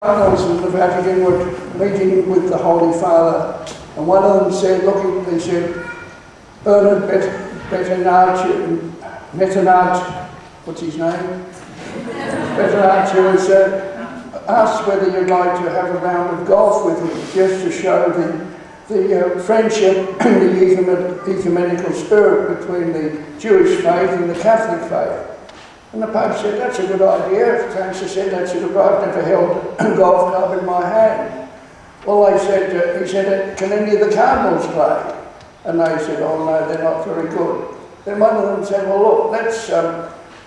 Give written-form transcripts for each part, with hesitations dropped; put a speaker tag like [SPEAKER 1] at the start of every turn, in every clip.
[SPEAKER 1] Cardinals in the Vatican were meeting with the Holy Father, and one of them said, he said, Bernard Metanarch, what's his name? Metanarch was asked whether you'd like to have a round of golf with him, just to show the friendship and the ecumenical spirit between the Jewish faith and the Catholic faith. And the Pope said, that's a good idea. Francis said, that's a good idea. I've never held a golf club in my hand. Well, he said, can any of the Cardinals play? And they said, oh no, they're not very good. Then one of them said, well look, let's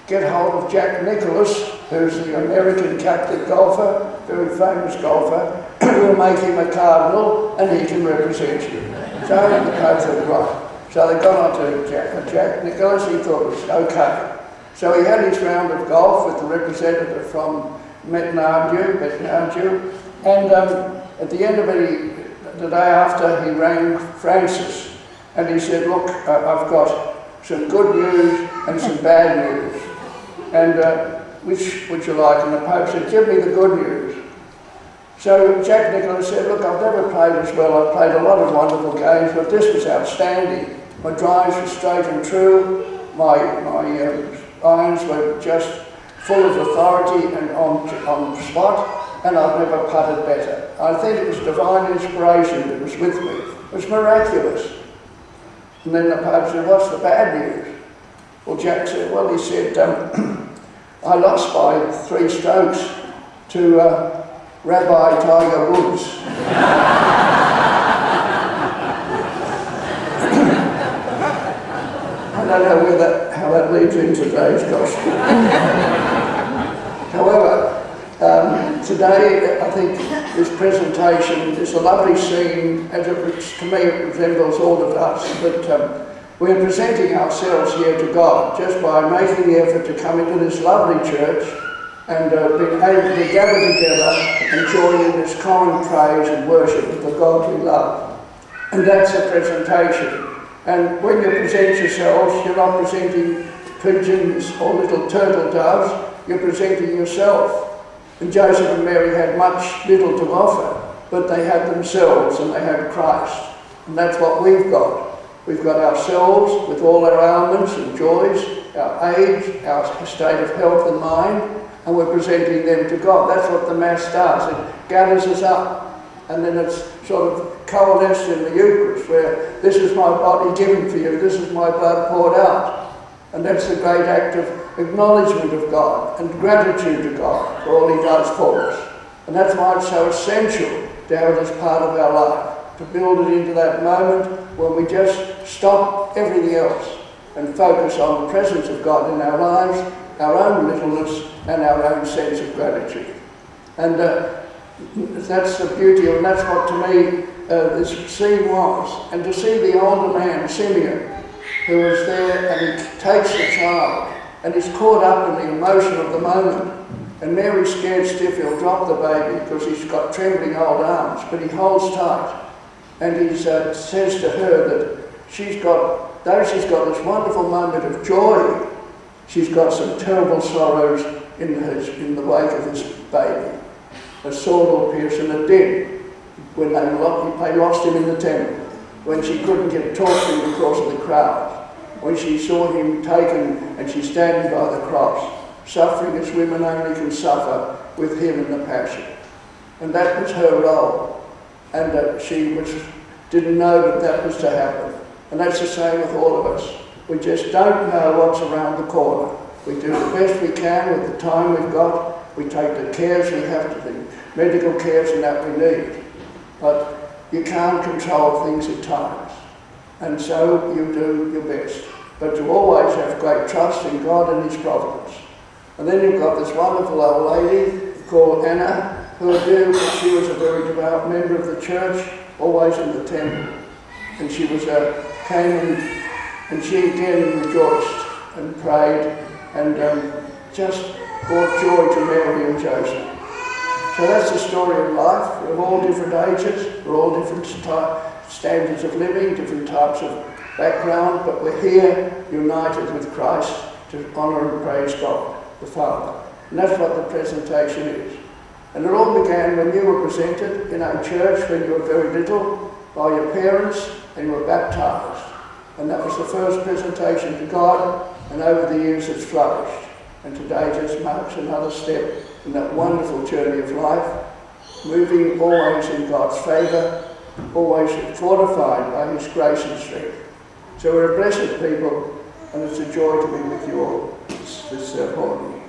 [SPEAKER 1] get hold of Jack Nicklaus, who's the American Catholic golfer, very famous golfer. We'll make him a Cardinal and he can represent you. So the Pope said, right. So they got on to Jack Nicklaus. He thought it was okay. So he had his round of golf with the representative from Metanarch, and at the end of it, the day after, he rang Francis, and he said, look, I've got some good news and some bad news, and which would you like? And the Pope said, give me the good news. So Jack Nicklaus said, look, I've never played as well. I've played a lot of wonderful games, but this was outstanding. My drives were straight and true. My irons were just full of authority and on spot, and I've never putted better. I think it was divine inspiration that was with me. It was miraculous. And then the Pope said, what's the bad news? Well, Jack said, well, he said, I lost by 3 strokes to Rabbi Tiger Woods. I don't know how that leads into today's gospel. However, today I think this presentation is a lovely scene, as to me it resembles all of us, but we're presenting ourselves here to God just by making the effort to come into this lovely church and being able to gather together and join in this common praise and worship of the God we love. And that's a presentation. And when you present yourselves, you're not presenting pigeons or little turtle doves, you're presenting yourself. And Joseph and Mary had little to offer, but they had themselves and they had Christ. And that's what we've got. We've got ourselves with all our ailments and joys, our age, our state of health and mind, and we're presenting them to God. That's what the Mass does. It gathers us up. And then it's sort of coalesced in the Eucharist, where this is my body given for you, this is my blood poured out. And that's the great act of acknowledgement of God and gratitude to God for all he does for us. And that's why it's so essential to have it as part of our life, to build it into that moment when we just stop everything else and focus on the presence of God in our lives, our own littleness and our own sense of gratitude. And that's the beauty, and that's what to me this scene was. And to see the older man, Simeon, who was there, and he takes the child and he's caught up in the emotion of the moment. And Mary's scared stiff he'll drop the baby because he's got trembling old arms, but he holds tight. And he says to her that though she's got this wonderful moment of joy, she's got some terrible sorrows in the wake of this baby. A sword will pierce, and it did when they lost him in the temple, when she couldn't talk to him because of the crowd, when she saw him taken and she's standing by the cross, suffering as women only can suffer with him in the passion. And that was her role, and she didn't know that was to happen. And that's the same with all of us. We just don't know what's around the corner. We do the best we can with the time we've got. We take the cares we have to, the medical cares and that we need. But you can't control things at times. And so you do your best. But you always have great trust in God and his providence. And then you've got this wonderful old lady called Anna, she was a very devout member of the church, always in the temple. And she came in, and she again rejoiced and prayed and just brought joy to Mary and Joseph. So that's the story of life. We're of all different ages, we're all different standards of living, different types of background, but we're here united with Christ to honour and praise God, the Father. And that's what the presentation is. And it all began when you were presented in our church when you were very little by your parents and you were baptised. And that was the first presentation to God, and over the years it's flourished. And today just marks another step in that wonderful journey of life, moving always in God's favour, always fortified by His grace and strength. So we're a blessed people, and it's a joy to be with you all this morning.